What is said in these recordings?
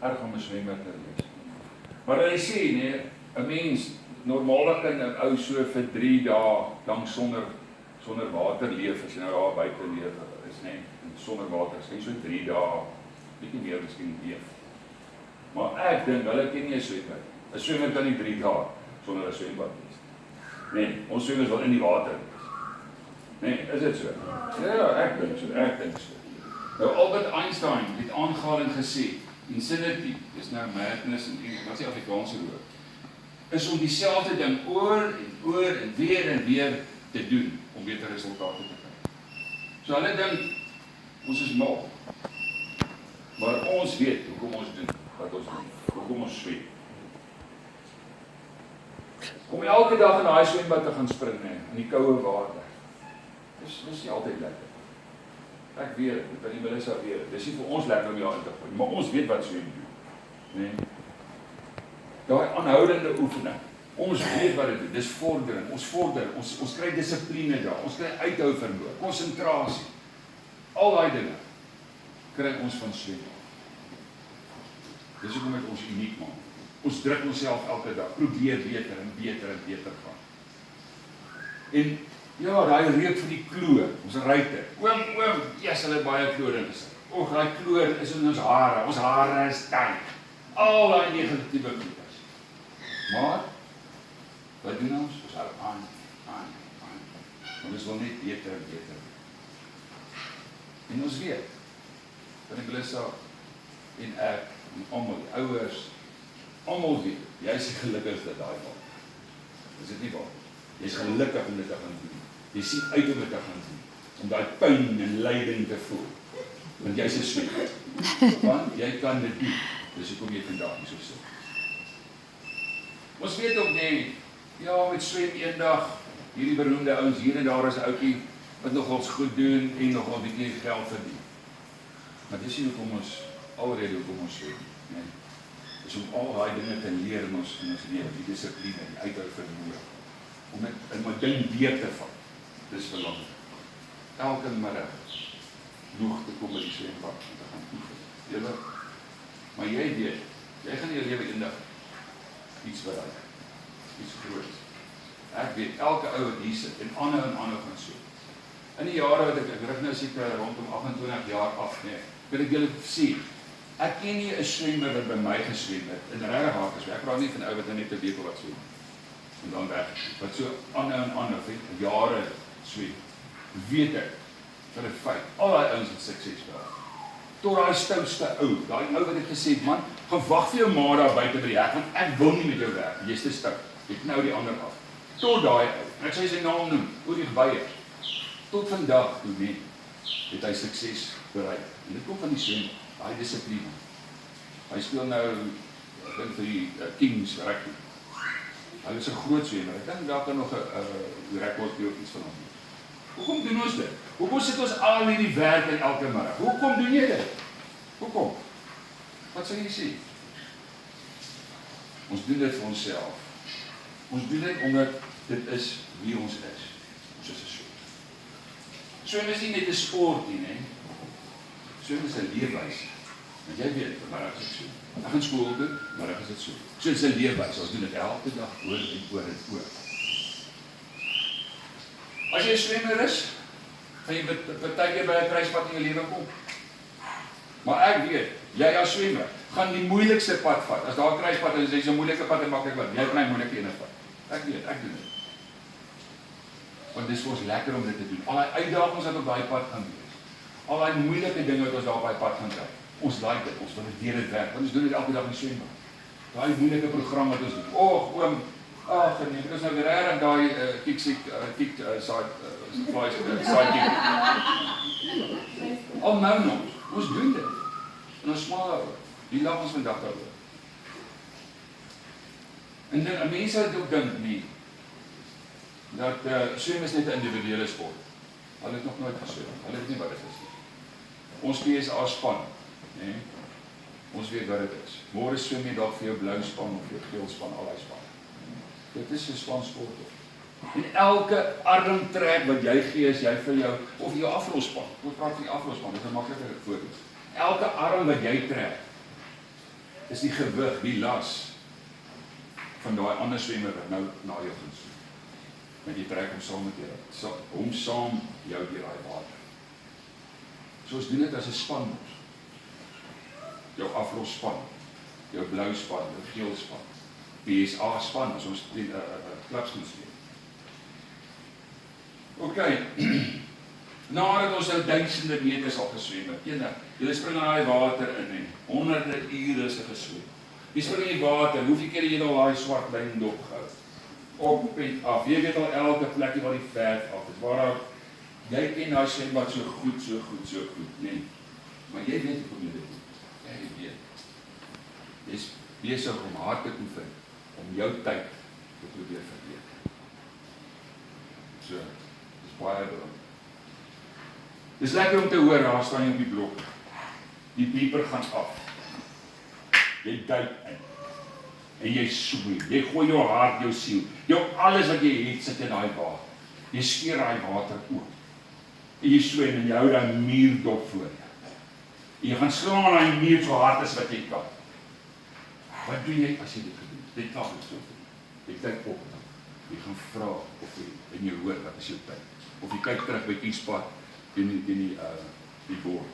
erg om 'n swembad te wees. Maar hulle sê, nee, 'n mens, normaalweg kan 'n ou so vir 3 dae lank sonder water leef, as jy nou daar buite leef, is nie, sonder water, is nie so 3 dae, bietjie meer miskien leef. Maar ek dink, hulle ken nie 'n swembad. 'n Swemmer kan nie 3 dae sonder 'n swembad wees. Nee, ons swemmers wil in die water wees. Nee, is dit so? Ja, ek dink so. Nou Albert Einstein het aangehaal en gesê, insanity, dis nou madness in Engels, wat is die Afrikaanse woord? Is om dieselfde ding oor en weer te doen, om beter resultate te kry. So hulle dink, ons is mal. Maar ons weet, hoekom ons doen, wat ons doen, hoekom ons swem. Om elke dag in daai swembad te gaan spring, in die koue water. Dis nie altyd lekker. Ek weet, dit by die Melissa weet, dis nie vir ons lekker om daar in te gooi, maar ons weet wat swem doen. Nee. Daai aanhoudende oefening, ons weet wat dit doen, dis vordering, ons kry dissipline daar, ons kry uithou vermoë, konsentrasie, al daai dinge, kry ons van swem. Dis hoekom dit ons uniek maak. Ons druk onsself elke dag, probeer beter en beter gaan. En ja, daai reuk vir die kloor, ons ruiter. Oom, yes, hulle baie kloor in gesit. Och, daai kloor is in ons hare is tyd. Al daai negatiewe goeders. Maar, wat doen ons? Ons hou aan. Want ons wil net beter. En ons weet, van die Melissa en ek, en almal, die ouers, almal weet, jy is die gelukkigste daai dag. Is dit nie waar? Jy is gelukkig om dit te gaan doen. Jy sien uit om dit te gaan doen. Om daai pyn en lyding te voel. Want jy is 'n swemmer. Want jy kan dit doen. Dis hoekom jy vandag hier so sit. Ons weet ook nie, ja, met swem eendag, hierdie beroemde ouens hier en daar is 'n ouetjie wat nogals goed doen en nogal 'n bietjie geld verdien. Maar dis nie hoekom ons alreeds hoekom ons swem, nee. Dis om al daai dinge te leer in ons lewe, die dissipline, die uithou vermoë, om dit in my ding weer te vat. Dis belangrik. Elke middag vroeg te kom by die swembad en te gaan oefen. Julle, maar jy weet, jy gaan in jou lewe eendag iets bereik, iets groots. Ek weet, elke ou wat hier sit en aanhou gaan swem. In die jare wat ek rig nou seker rondom 28 jaar af, nee, wil ek julle sê, ek ken nie 'n swemmer wat by my geswem het, in regtig hard geswem. Ek praat nie van ou wat net 'n week wat swem, en dan weg, wat so aanhou, jare swem, weet ek, vir 'n feit, al daai ouens het sukses gehad. Tot daai stoutste ou, daai ou wat het gesê, man, gaan wag vir jou ma daar buite by die hek, want ek wil nie met jou werk, jy's te stout, ek nou die ander af. Tot daai ou, ek sê sy naam noem, oor die gebye, tot vandag toe nie, het hy sukses bereik. En dit kom van die swem, daai dissipline. Hy speel nou, ek dink vir die Kings rugby. Hy is 'n groot swemmer. Ek dink daar kan nog 'n rekord of iets van hom. Hoekom doen ons dit? Hoekom sit ons al hierdie werk in elke middag? Hoekom doen jy dit? Hoekom? Wat sal jy sê? Ons doen dit vir onsself. Ons doen dit omdat dit is wie ons is. Ons is 'n swemmer. Swem is nie net 'n sport nie, né? Swem is 'n leefwyse. Want jy weet, vanmiddag is dit so. Ek gaan skool toe, maar ek is dit so. So dit is 'n leefwyse. Ons doen dit elke dag oor en oor. As jy 'n swemmer is, gaan jy partykeer by 'n kruispunt in jou lewe kom. Maar ek weet, jy as swemmer gaan die moeilikste pad vat. As daar 'n kruispunt is, is 'n moeilike pad en maklik pad. Jy gaan die moeilike ene vat. Ek weet, ek doen dit. Want dit is vir ons lekker om dit te doen. Al die uitdagings wat op daai pad gaan wees. Al die moeilike dinge wat ons daar op daai pad gaan kry. Ons like dit, ons wil dit werk. Want ons doen dit elke dag in die swembad. Daai moeilike program wat ons doen. Och, oom, ag nee, dit is nou weer reg daai side Al nou nog, ons doen dit. En ons smaal daaroor. Die lag ons vandag daaroor. En mense het ook dink nie, dat swem is net 'n individuele sport. Hulle het nog nooit geswem. Hulle weet nie wat dit is nie. Ons PSA span, nee, ons weet wat dit is. Môre swem jy dalk vir jou blou span of jou geel span, al die span. Dit is 'n spansport. En elke armtrek wat jy gee, is jy vir jou, of jou afrolspan, ons praat van die afrolspan, dit is 'n maklike voorbeeld. Elke arm wat jy trek, is die gewig, die las van daai ander swemmer wat nou na jou gaan swem. Want jy trek hom saam met jou, hom saam jou deur daai water. So ons doen dit as 'n span. Jou aflosspan, jou blou span, jou geel span, PSA span, as ons die klubs gaan speel. OK. Nadat ons nou duisende meters al geswem het, julle spring in daai water in en honderde ure is geswem. Jy spring in die water, hoeveel keer jy al daai swart lyn dopgehou? Op en af. Jy weet al elke plekkie waar die verf af is. Waar jy ken daai swembad so goed, nee. Maar jy weet hoe jy dit doen. Jy weet. Jy's besig om hard te oefen om jou tyd te probeer verbeter. So, dis baie belangrik. Dis lekker om te hoor, daar staan jy op die blok. Die pieper gaan af. Jy duik in. En jy swem. Jy gooi jou hart, jou siel. Jou alles wat jy het, sit in daai water. Jy skeer daai water oop. En jy swem en jy hou daai muur dop voor jou. En jy gaan slaan aan daai muur so hard as wat jy kan. Wat doen jy as jy dit gedoen? Dit klaar het so. Jy kyk op. Jy gaan vra of jy en jy hoor wat is jou tyd. Of jy kyk terug by Kiespad in die bord.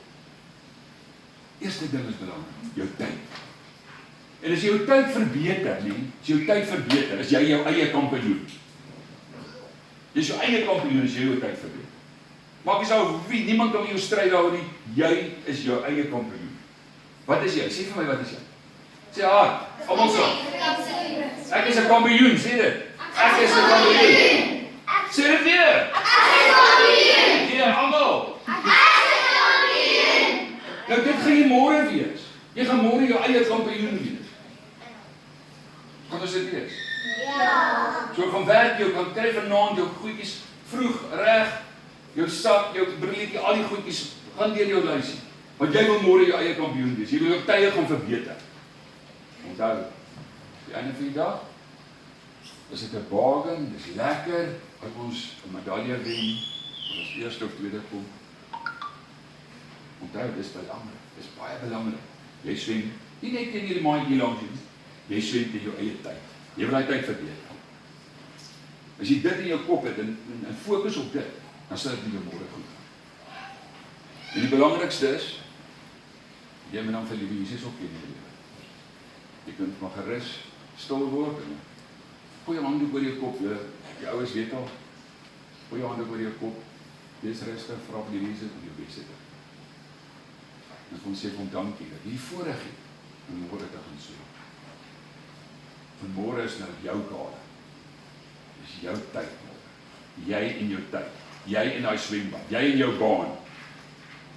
Eerste ding is belangrik, jou tyd. En as jy jou tyd verbeter, is jy jou eie kampioen. Jy is jou eie kampioen as jy jou tyd verbeter. Maak nie saak wie, niemand kan jou stryd daaroor nie, jy is jou eie kampioen. Wat is jy? Sê vir my, wat is jy? Sê hard, almal so. Ek is 'n kampioen, sê dit. Ek is 'n kampioen. Sê dit weer. Ek is 'n kampioen. Ja, almal. Ek is 'n kampioen. Nou dit gaan jy môre wees. Jy gaan môre jou eie kampioen wees. Kan ons dit wees? Ja. So gaan werk jy, kan kry vanaand jou goedjies vroeg reg, jou sak, jou brilletjie, al die goedjies gaan deur jou lysie. Want jy wil môre jou eie kampioen wees. Jy wil jou tye gaan verbeter. Onthou, die einde van die dag is dit 'n bargain, dis lekker, as ons 'n medalje wen, as ons eerste of tweede kom. Onthou, dis belangrik, dis baie belangrik. Jy swem nie net teen hierdie maandjie lank nie, jy swem teen jou eie tyd. Jy wil daai tyd verbeter. As jy dit in jou kop het en fokus op dit, dan sal dit jou môre goed gaan. En die belangrikste is, jy moet dan vir die Jesus ook ken in die lewe. Jy kunt maar gerus stil word en gooi jou hande oor jou kop, die ouers weet al, gooi jou hande oor jou kop, wees rustig, vra vir die Jesus om jou beste te doen. En ons sê van dankie dat jy voorreg het om môre te gaan swem. Vanmôre is nou jou gade. Dis jou tyd môre. Jy en jou tyd. Jy in daai swembad, jy in jou baan.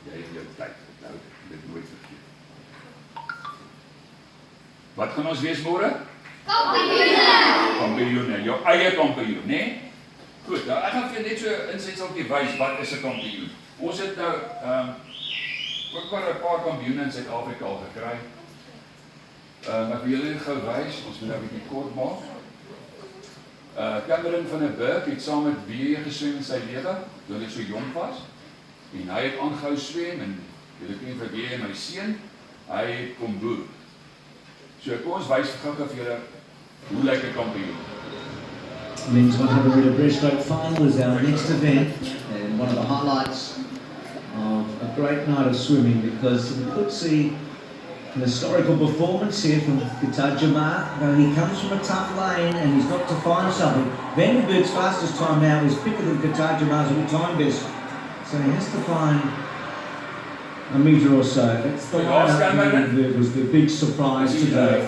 Jy in jou tyd. Nou dit nooit vergeet. Wat gaan ons wees môre? Kampioene. Kampioene, jou eie kampioen, né? Nee? Goed, nou ek gaan vir jou net so insetsel wys wat is 'n kampioen. Ons het nou ook maar 'n paar kampioene in Suid-Afrika al gekry. Ek wil julle gou wys, ons moet nou 'n bietjie kort maak. Cameron van der Burg het saam met wie geswem in sy lewe, toe hy so jong was. En hy het aangehou swem en julle ken vir wie my seun, hy kom boer. So kom ons wys gou-gou vir julle hoe lyk 'n kampioen. Men's 100 meter breaststroke final is our next event, and one of the highlights of a great night of swimming, because we could see an historical performance here from Qatar Jamar. He comes from a tough lane and he's got to find something. Vandenberg's fastest time now is quicker than Qatar Jamar's all-time best, so he has to find a metre or so. That's the line. Vandenberg was the big surprise today.